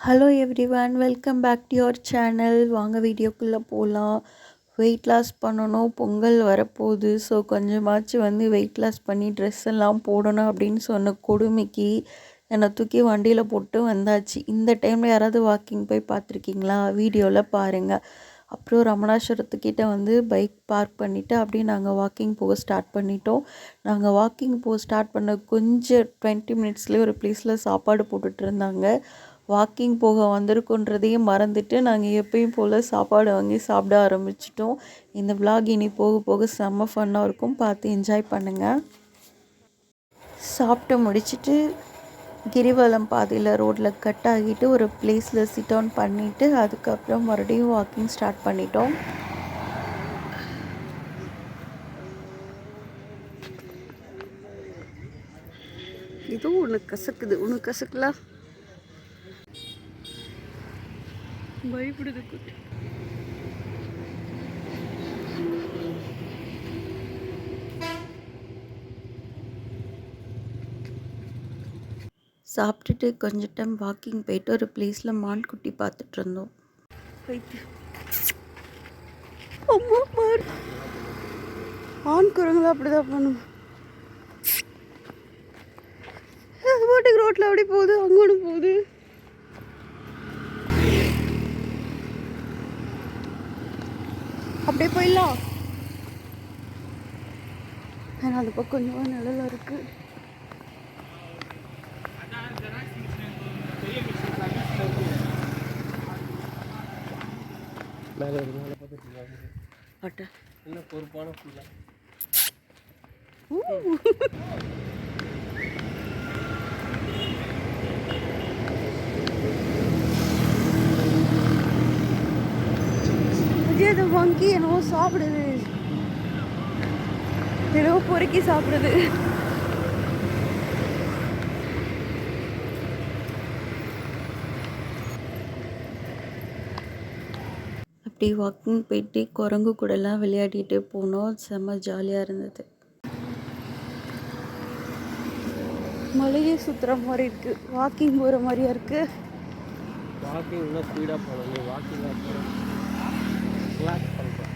Hello everyone, welcome back to your channel. வாங்க வீடியோக்குள்ளே போகலாம். வெயிட் லாஸ் பண்ணணும், பொங்கல் வரப்போகுது. ஸோ கொஞ்சமாச்சும் வெயிட் லாஸ் பண்ணி ட்ரெஸ் எல்லாம் போடணும் அப்படின்னு சொன்ன கொடுமைக்கு என்னை தூக்கி வண்டியில் போட்டு வந்தாச்சு. இந்த டைமில் யாராவது வாக்கிங் போய் பார்த்துருக்கீங்களா? வீடியோவில் பாருங்கள். அப்புறம் ரமணாஸ்வரத்துக்கிட்ட பைக் பார்க் பண்ணிவிட்டு அப்படியே நாங்கள் வாக்கிங் போக ஸ்டார்ட் பண்ணிட்டோம். நாங்கள் வாக்கிங் போக ஸ்டார்ட் பண்ண கொஞ்சம் 20 மினிட்ஸ்லேயே ஒரு ப்ளேஸில் சாப்பாடு போட்டுட்டு இருந்தாங்க. வாக்கிங் போக வந்திருக்கோன்றதையும் மறந்துட்டு நாங்கள் எப்பயும் போல் சாப்பாடு வாங்கி சாப்பிட ஆரம்பிச்சிட்டோம். இந்த விலாக் இனி போக போக செம்ம ஃபன்னாக இருக்கும், பார்த்து என்ஜாய் பண்ணுங்கள். சாப்பிட்டு முடிச்சுட்டு கிரிவலம் பாதையில் ரோட்டில் கட் ஆகிட்டு ஒரு பிளேஸில் சிட் டவுன் பண்ணிவிட்டு அதுக்கப்புறம் மறுபடியும் வாக்கிங் ஸ்டார்ட் பண்ணிட்டோம். இதுவும் உனக்கு கசக்குது, உனக்கு கசக்கலாம் பயப்படுது குட்டி. சாப்பிட்டுட்டு கொஞ்சம் டைம் வாக்கிங் போயிட்டு ஒரு பிளேஸில் மான் குட்டி பார்த்துட்டு இருந்தோம். ஆண் குரங்குல அப்படிதான் பண்ணும். அது பாட்டுக்கு ரோட்டில் அப்படி போகுது, அங்கோடு போகுது. அப்படியே போயிடலாம். ஏன்னா அது பக்கம் கொஞ்சமாக நிழலாக இருக்கு. பொறுப்பான அது வங்கி என்னவோ சாப்பிடுது, என்னவோ பொறுக்கி சாப்பிடுது. அப்படி வாக்கிங் போயிட்டு குரங்கு கூடலாம் விளையாடிட்டு போனோம். செம்ம ஜாலியாக இருந்தது. மலையே சுற்றுற மாதிரி இருக்குது, வாக்கிங் போகிற மாதிரியா இருக்குது. வாக்கிங் இன்னும் ஸ்பீடாக போகணும். நீ வாக்கிங் ரிலாக்ஸ் பண்ணுறேன்.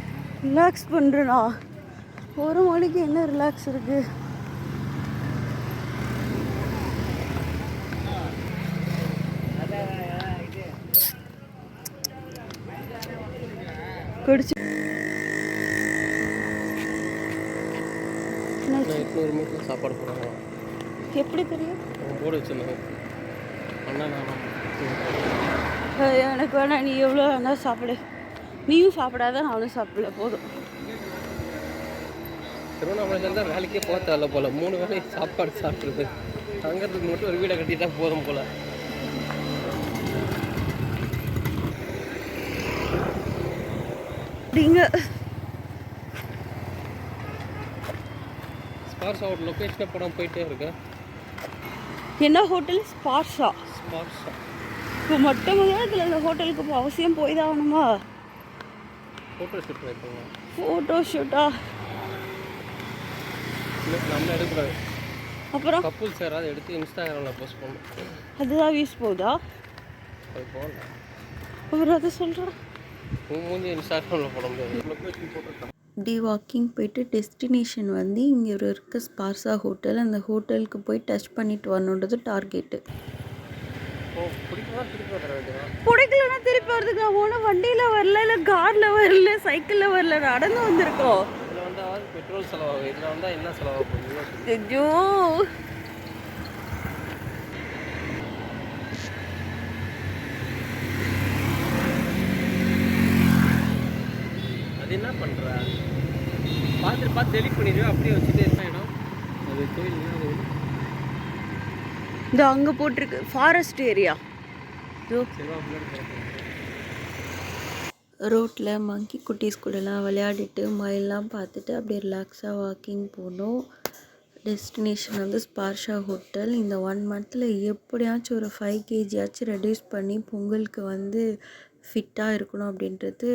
ரிலாக்ஸ் பண்ணுறேண்ணா, ஒரு மணிக்கு என்ன ரிலாக்ஸ் இருக்குது? குடிச்சு 800 மீட்டர் சாப்பாடு போடுறாங்க. எப்படி தெரியும்? போர்டு வச்சுருந்தாங்க. அண்ணா எனக்கு வேணா, நீ எவ்வளோ வேணால் சாப்பிடு. நீயும் சாப்பிடாத, நானும் சாப்பிடல, போதும். திருவண்ணாமலையில் தான் வேலைக்கே போக தேவையில்ல போல். 3 வேலை சாப்பாடு சாப்பிட்றது, தங்கிறதுக்கு மட்டும் ஒரு வீடை கட்டிட்டா போதும் போல். அப்படிங்க ஸ்பார்ஸா ஒரு லொக்கேஷனே படம் போயிட்டே இருக்கு. என்ன ஹோட்டல்? ஸ்பார்ஸா. ஸ்பார்ஸா இப்போ மட்டும் இதில் இந்த ஹோட்டலுக்கு இப்போ அவசியம் போய் தான் ஆகணுமா? ஃபோட்டோ ஷூட் ட்ரை பண்ணுவோம். ஃபோட்டோ ஷூட்டா? நம்ம எடுக்கூடாது. அப்புறம் கப்புள்ஸ் யாராவது எடுத்து இன்ஸ்டாகிராமில் போஸ்ட் பண்ணணும். அதுதான் வியூஸ் போகுதா? அது போகல. அப்புறம் அதை சொல்கிறேன். மூஞ்சி இன்ஸ்டாகிராமில் போட முடியாது. லொக்கேஷன் போட்டுருக்காங்க. டி வாக்கிங் போயிட்டு டெஸ்டினேஷன் இங்கே இருக்க ஸ்பார்ஸா ஹோட்டல். அந்த ஹோட்டலுக்கு போய் டச் பண்ணிட்டு வரணுன்றது டார்கெட்டு. பிடிக்கலன்னா திருப்பி வரதுக்கு நான் ஒன்றும் வண்டியில் வரல, இல்லை காரில் வரல, சைக்கிளில் வரல, நடந்து வந்திருக்கோம். இதில் வந்தால் பெட்ரோல் செலவாகும், இதில் வந்தால் என்ன செலவாகும்? ஐயோ, அது என்ன பண்ணுற? பார்த்து டெலிட் பண்ணிடுவேன், அப்படியே வச்சுட்டு என்ன ஆகிடும்? அது கோயில் இந்த அங்கே போட்டிருக்கு ஃபாரஸ்ட் ஏரியா. ரோட்டில் மங்கி குட்டீஸ் கூடலாம் விளையாடிட்டு மயிலெலாம் பார்த்துட்டு அப்படியே ரிலாக்ஸாக வாக்கிங் போனோம். Destination Sparsha hotel. இந்த 1 மந்தில் எப்படியாச்சும் ஒரு 5 kg ரெடியூஸ் பண்ணி பொங்கலுக்கு ஃபிட்டாக இருக்கணும் அப்படின்றது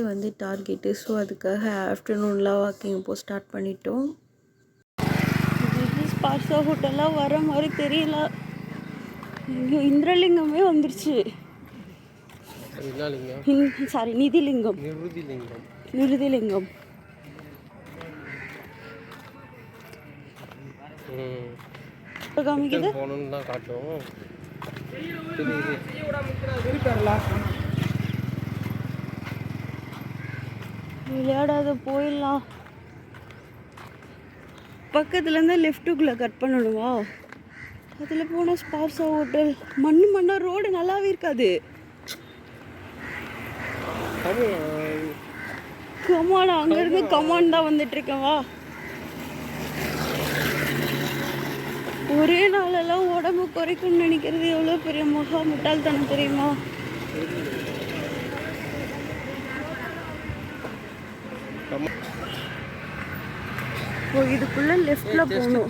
டார்கெட்டு. ஸோ அதுக்காக ஆஃப்டர்நூன்லாம் வாக்கிங் இப்போ ஸ்டார்ட் பண்ணிட்டோம். ஸ்பார்ஷா ஹோட்டல்லாம் வர மாதிரி தெரியல. இங்கே இந்திரலிங்கமே வந்துருச்சு. என்ன லிங்கம்? சாரி, நிதிலிங்கம். நிருதிலிங்கம். நிருதிலிங்கம். காமிக்குது போகணுன்னு தான் காட்டும். விளையாடாத போயிடலாம். பக்கத்துலேருந்து லெஃப்ட்டுக்குள்ளே கட் பண்ணணுமா? அதில் போனால் ஸ்பார்சா ஹோட்டல். மண்ணா ரோடு நல்லாவே இருக்காது. கமான், அங்கேருந்து கமான் தான் வந்துட்டுருக்கேன். வா. ஒரே நாளெல்லாம் உடம்பு குறைக்கும்னு நினைக்கிறது எவ்வளோ பெரிய முட்டாள்தனம் தெரியுமா? இதுக்குள்ள லெஃப்ட்ல போகணும்.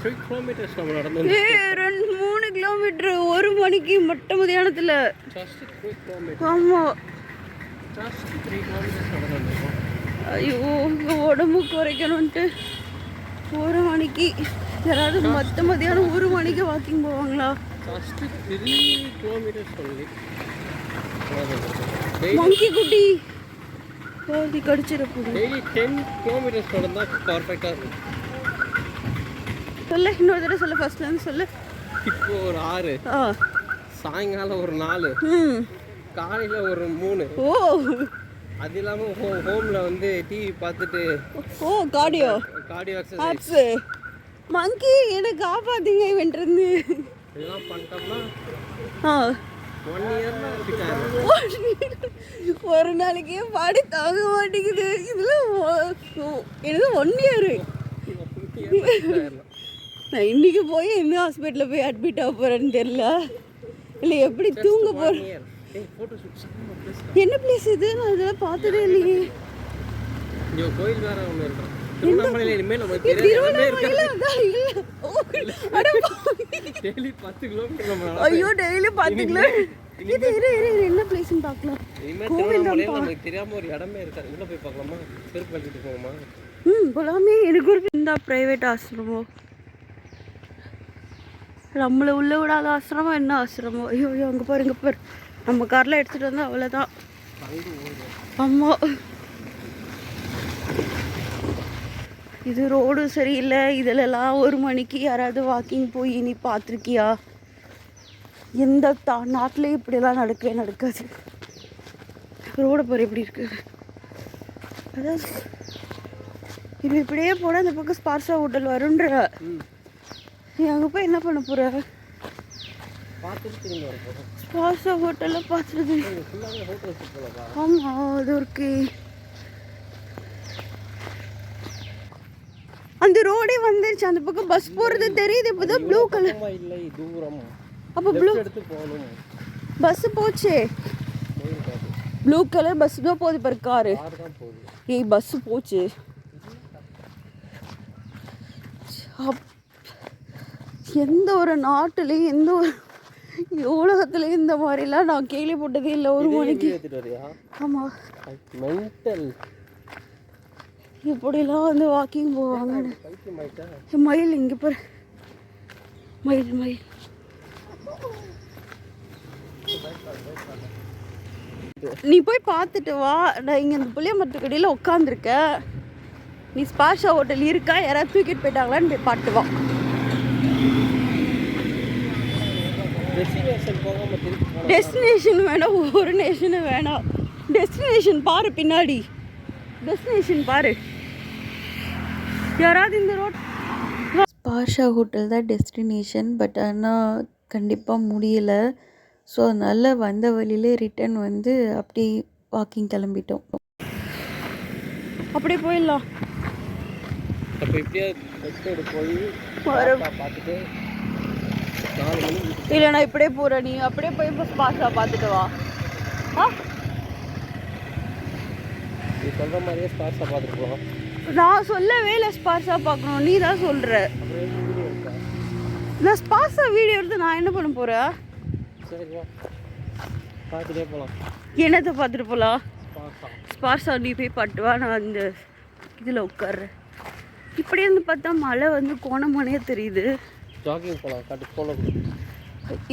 3 கிலோமீட்டர் 1 மணிக்கு மொட்டை மதியானத்தில். ஆமா. ஐயோ, உடம்பு குறைக்கணும்ட்டு 1 மணிக்கு. யாராவது மதியானம் 1 மணிக்கு வாக்கிங் போவாங்களா? மங்கி குட்டி கோதி கடிச்சிடக்கூடாது. சொல்ல, இன்னொரு தடவை சொல்ல. ஃபர்ஸ்ட்லேருந்து சொல்லு. இப்போ ஒரு 6, சாயங்காலம் ஒரு 4, காலையில் ஒரு 3. ஓ, அது இல்லாமல் ஹோமில் வந்து டிவி பார்த்துட்டு. ஓ, கார்டியோ எக்ஸசைஸ். மங்கி எனக்கு காப்பாத்தீங்க இவன்ட்டு. இதெல்லாம் பண்ணிட்டோம்னா 1 இயர்ல ஃபிட் ஆயிடும். ஒரு நாளைக்கே பாடி தாங்க மாட்டேங்குது. இதில் எனக்கு 1 இயர். நான் இன்னைக்கு போய் எந்த ஹாஸ்பிட்டலில் போய் அட்மிட் ஆக போகிறேன்னு தெரியல. இல்லை எப்படி தூங்க போகிறேன். என்ன பிளேஸ் இது? நான் இதெல்லாம் பார்த்ததே இல்லையே. கோயில் வேற ஒன்று இருக்கு. ஐயோ, டெய்லி 10 கிலோமீட்டர். என்ன பிளேஸ்ன்னு பார்க்கலாம். தெரியாம ஒரு இடமே இருக்காது. உள்ள போய் பார்க்கலாமா? செருப்பு வச்சுட்டு போவோமா? போலாமே. எனக்கு ஒரு இந்த பிரைவேட் ஆசிரமம். நம்மளை உள்ள விடாத ஆசிரமம். என்ன ஆசிரமம்? ஐயோ, அங்கே பாரு. நம்ம காரில் எடுத்துகிட்டு வந்தால் அவ்வளோதான். ஆமாம், இது ரோடு சரியில்லை. இதிலெல்லாம் 1 மணிக்கு யாராவது வாக்கிங் போய் நீ பார்த்துருக்கியா? எந்த நாட்டிலையும் இப்படியெல்லாம் நடக்காது. ரோடு பாரு எப்படி இருக்கு. அதாவது இது இப்படியே போனால் இந்த பக்கம் ஸ்பார்சா ஹோட்டல் வரும்ன்ற. நீ அங்கே போய் என்ன பண்ண போகிற? ஸ்பார்சா ஹோட்டலில் பார்த்துருது. ஆமாம், அது இருக்கு. அந்த ரோடே வந்துருச்சு. அந்த பக்கம் பஸ் போறது தெரியுது. இப்போதான் ப்ளூ கலர். இல்லை, தூரம். அப்போ ப்ளூ எடுத்து போகணும். பஸ் போச்சே. ப்ளூ கலர் பஸ் தான் போகுது பாரு. காரு ஏய், பஸ் போச்சு. எந்த ஒரு நாட்டுலையும் எந்த ஒரு உலகத்துலையும் இந்த மாதிரிலாம் நான் கேள்விப்பட்டதே இல்லை. 1 மணிக்கு. ஆமாம், மென்டல். இப்படிலாம் வந்து வாக்கிங் போவாங்க. மயில் இங்கே பாரு. மயில். நீ போய் பார்த்துட்டு வா. நான் இங்கே இந்த புளிய மரத்துக்கடியில் உட்காந்துருக்க. நீ ஸ்பார்சா ஹோட்டல் இருக்கா, யாராவது தூக்கிட்டு போயிட்டாங்களான்னு போய் பார்த்து வா. டெஸ்டினேஷன் வேணாம், ஒரு நேஷனும் வேணாம். டெஸ்டினேஷன் பாரு, பின்னாடி டெஸ்டினேஷன் பாரு. யாராவது இந்த ரோட். ஸ்பார்சா ஹோட்டல் தான் டெஸ்டினேஷன். பட் ஆனால் கண்டிப்பாக முடியலை. ஸோ அதனால் வந்த வழியிலே ரிட்டன் வந்து அப்படி வாக்கிங் கிளம்பிட்டோம். அப்படியே போயிடலாம். இல்லை, நான் இப்படியே போகிறேன். நீ அப்படியே போய் ஸ்பார்சா பார்த்துட்டு வா. நீ சொல்கிற மாதிரியே ஸ்பார்சா பார்த்துட்டு போகலாம். நான் சொல்லவே இல்லை ஸ்பார்சா பார்க்கணும். நீ தான் சொல்கிற. நான் ஸ்பார்சா வீடியோ எடுத்து நான் என்ன பண்ண போகிறேன்? சரி, பார்த்துட்டே போகலாம். என்னத்தை பார்த்துட்டு போகலாம்? ஸ்பார்சா நீ போய் பார்த்து வா. நான் இந்த இதில் உட்கார்றேன். இப்படி இருந்து பார்த்தா மழை வந்து கோணமானே தெரியுது. ஜாக்கிங் போகலாம். காட்டு போகலாம்.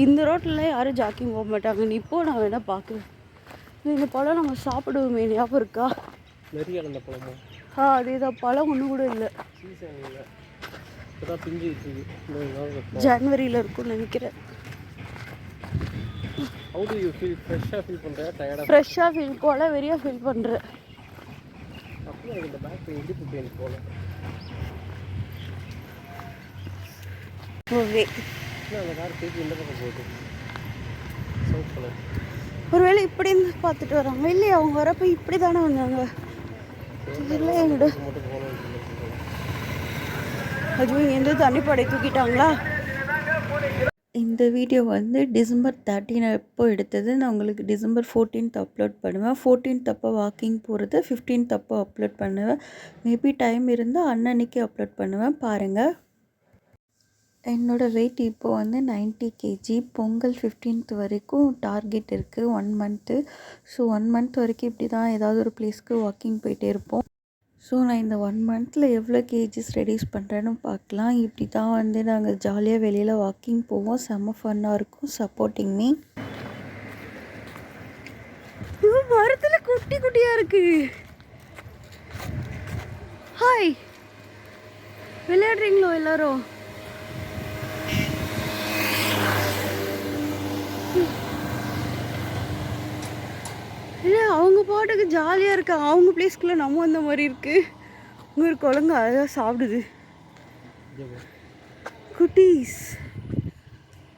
இந்த ரோட்டில் யாரும் ஜாக்கிங் போக மாட்டாங்க. நீ இப்போ நான் வேணால் பார்க்குறேன். இந்த பழம் நம்ம சாப்பிடுவோமே ஞாபகம் இருக்கா? நிறைய அந்த பழமா அதே தான், பழம் ஒன்று கூட இல்லை. சீசன் இல்லை, இப்போதான் பிஞ்சு வச்சுது. ஜனவரியில் இருக்கும்னு நினைக்கிறேன். How do you feel? ஃப்ரெஷ்ஷாக ஃபீல் பண்ணுறேன், டயர்டாக? ஃப்ரெஷ்ஷாக ஃபீல் போல, வெறியாக ஃபீல் பண்ணுறேன். அப்படியே எனக்கு இந்த பேக் பெயின் இடுப்பு பெயின் போல. ஓகே, அந்த கார் திருப்பி இந்த பக்கம் போகுது. South colour. ஒருவேளை இப்படி இருந்து பார்த்துட்டு வராங்க இல்லையா? அவங்க வரப்போ இப்படி தானே வந்தாங்க. இல்லை எங்கட மட்டும் போகணும். அதுவும் இங்கேருந்து தண்ணி படை தூக்கிட்டாங்களா? இந்த வீடியோ வந்து டிசம்பர் 13 அப்போ எடுத்தது. நான் உங்களுக்கு டிசம்பர் 14th அப்லோட் பண்ணுவேன். 14th அப்போ வாக்கிங் போகிறது, 15th அப்போ அப்லோட் பண்ணுவேன். மேபி டைம் இருந்தால் அன்னன்னைக்கு அப்லோட் பண்ணுவேன், பாருங்கள். என்னோடய வெயிட் இப்போ வந்து 90 kg. பொங்கல் 15th வரைக்கும் டார்கெட் இருக்குது, 1 month. ஸோ 1 month வரைக்கும் இப்படி தான் ஏதாவது ஒரு பிளேஸ்க்கு வாக்கிங் போயிட்டே இருப்போம். ஸோ நான் இந்த 1 monthல எவ்வளோ கேஜிஸ் ரெடியூஸ் பண்ணுறேன்னு பார்க்கலாம். இப்படி தான் வந்து நாங்கள் ஜாலியாக வெளியில் வாக்கிங் போவோம். செம்ம ஃபன்னாக இருக்கும். Supporting me. மரத்தில் குட்டி குட்டியாக இருக்கு. ஹாய், விளையாடுறீங்களோ எல்லாரும்? இல்லை, அவங்க பாட்டுக்கு ஜாலியாக இருக்காங்க. அவங்க பிளேஸ்க்குள்ளே நம்ம அந்த மாதிரி இருக்குது. இங்கே ஒரு குழந்தை அழகாக சாப்பிடுது. குட்டீஸ்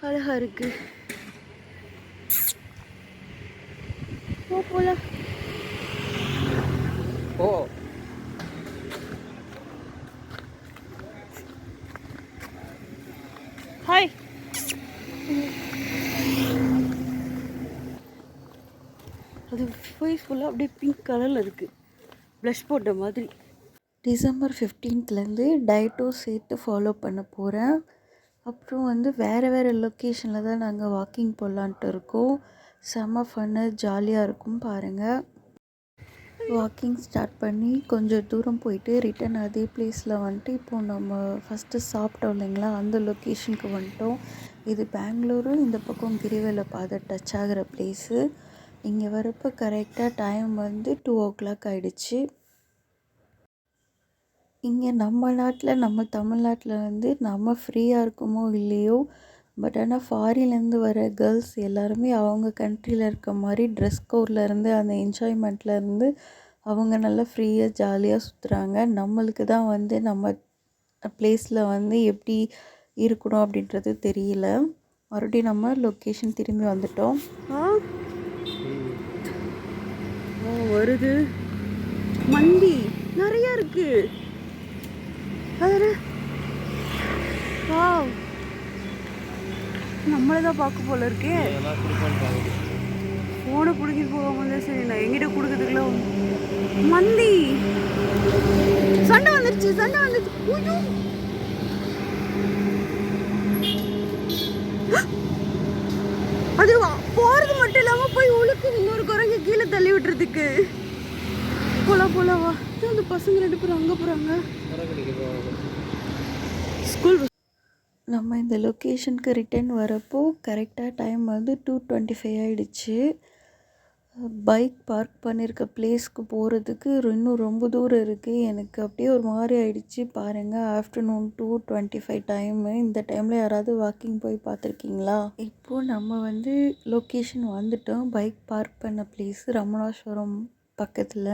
அழகாக இருக்கு. போகலாம். ஓ, ஹாய். அது ஃபேஸ் ஃபுல்லாக அப்படியே பிங்க் கலரில் இருக்குது, ப்ளஷ் போட்ட மாதிரி. டிசம்பர் 15th டயட்டும் சேர்த்து ஃபாலோ பண்ண போகிறேன். அப்புறம் வந்து வேறு லொக்கேஷனில் தான் நாங்கள் வாக்கிங் போகலான்ட்டு இருக்கோம். செம்ம ஃபன்னு, ஜாலியாக இருக்கும், பாருங்கள். வாக்கிங் ஸ்டார்ட் பண்ணி கொஞ்சம் தூரம் போயிட்டு ரிட்டன் அதே பிளேஸில் வந்துட்டு இப்போது நம்ம ஃபஸ்ட்டு சாப்பிட்டோம் இல்லைங்களா, அந்த லொக்கேஷனுக்கு வந்துட்டோம். இது பெங்களூரு, இந்த பக்கம் கிரிவல பாதை டச் ஆகிற பிளேஸு. இங்கே வரப்போ கரெக்டாக டைம் வந்து 2 o'clock ஆகிடுச்சு. இங்கே நம்ம நாட்டில், நம்ம தமிழ்நாட்டில் வந்து நம்ம ஃப்ரீயாக இருக்குமோ இல்லையோ, பட் ஆனால் ஃபாரின்லேருந்து வர கேர்ள்ஸ் எல்லாருமே அவங்க கண்ட்ரியில் இருக்க மாதிரி ட்ரெஸ் கோட்லேருந்து அந்த என்ஜாய்மெண்ட்லேருந்து அவங்க நல்லா ஃப்ரீயாக ஜாலியாக சுற்றுறாங்க. நம்மளுக்கு தான் வந்து நம்ம பிளேஸில் வந்து எப்படி இருக்கணும் அப்படின்றது தெரியல. மறுபடியும் நம்ம லொக்கேஷன் திரும்பி வந்துட்டோம். வருது மந்தி நிறையா இருக்கு. நம்மளே தான் பார்க்க போல இருக்கே. ஃபோனை பிடிக்கிட்டு போகாம தான் சரி. நான் எங்கிட்ட கொடுக்கறதுக்குள்ள மந்தி. சண்டை வந்துருச்சு. அது போறது மட்டும் இல்லாம போய் உழுக்கு இன்னொரு குரங்கு கீழே தள்ளி விட்டுறதுக்கு. போலாம் வா. அந்த பசங்க 2 பேரும் அங்கே போகிறாங்க ஸ்கூல். நம்ம இந்த லொக்கேஷனுக்கு ரிட்டர்ன் வரப்போ கரெக்டாக டைம் வந்து 2:25 ஆகிடுச்சு. பைக் பார்க் பண்ணியிருக்க பிளேஸ்க்கு போகிறதுக்கு இன்னும் ரொம்ப தூரம் இருக்குது. எனக்கு அப்படியே ஒரு மாதிரி ஆகிடுச்சு, பாருங்கள். Afternoon 2:25 time. இந்த டைமில் யாராவது வாக்கிங் போய் பார்த்துருக்கீங்களா? இப்போது நம்ம வந்து லொக்கேஷன் வந்துட்டோம். பைக் பார்க் பண்ண பிளேஸு ரமணாஸ்வரம் பக்கத்தில்.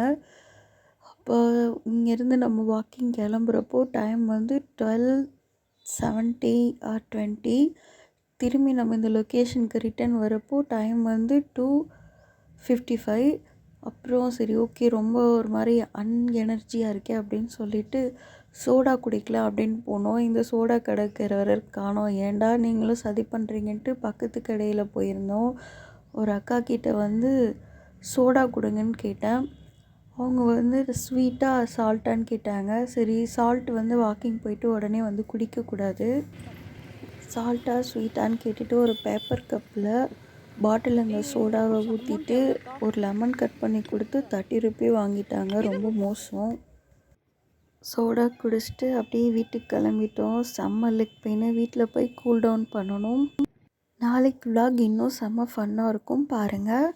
அப்போ இங்கேருந்து நம்ம வாக்கிங் கிளம்புறப்போ டைம் வந்து 12:70 or 20. திரும்பி நம்ம இந்த லொக்கேஷனுக்கு ரிட்டர்ன் வரப்போ டைம் வந்து 2:55. அப்புறம் சரி ஓகே, ரொம்ப ஒரு மாதிரி அன்எனர்ஜியாக இருக்கே அப்படின்னு சொல்லிட்டு சோடா குடிக்கலாம் அப்படின்னு போனோம். இந்த சோடா கடைக்கிறவரை காணோம். ஏன்டா நீங்களும் சதி பண்ணுறீங்கன்ட்டு பக்கத்து கடையில் போயிருந்தோம். ஒரு அக்கா கிட்ட வந்து சோடா கொடுங்கன்னு கேட்டேன். அவங்க வந்து ஸ்வீட்டாக சால்ட்டான்னு கேட்டாங்க. சரி, சால்ட் வந்து வாக்கிங் போயிட்டு உடனே வந்து குடிக்கக்கூடாது. சால்ட்டாக ஸ்வீட்டான்னு கேட்டுட்டு ஒரு பேப்பர் கப்பில் பாட்டில் அந்த சோடாவை ஊற்றிட்டு ஒரு லெமன் கட் பண்ணி கொடுத்து 30 ரூபி வாங்கிட்டாங்க. ரொம்ப மோசம். சோடா குடிச்சிட்டு அப்படியே வீட்டுக்கு கிளம்பிட்டோம். செம்ம லெக் பெயின். வீட்டில் போய் கூல் டவுன் பண்ணணும். நாளைக்கு vlog இன்னும் செம்ம ஃபன்னாக இருக்கும், பாருங்கள்.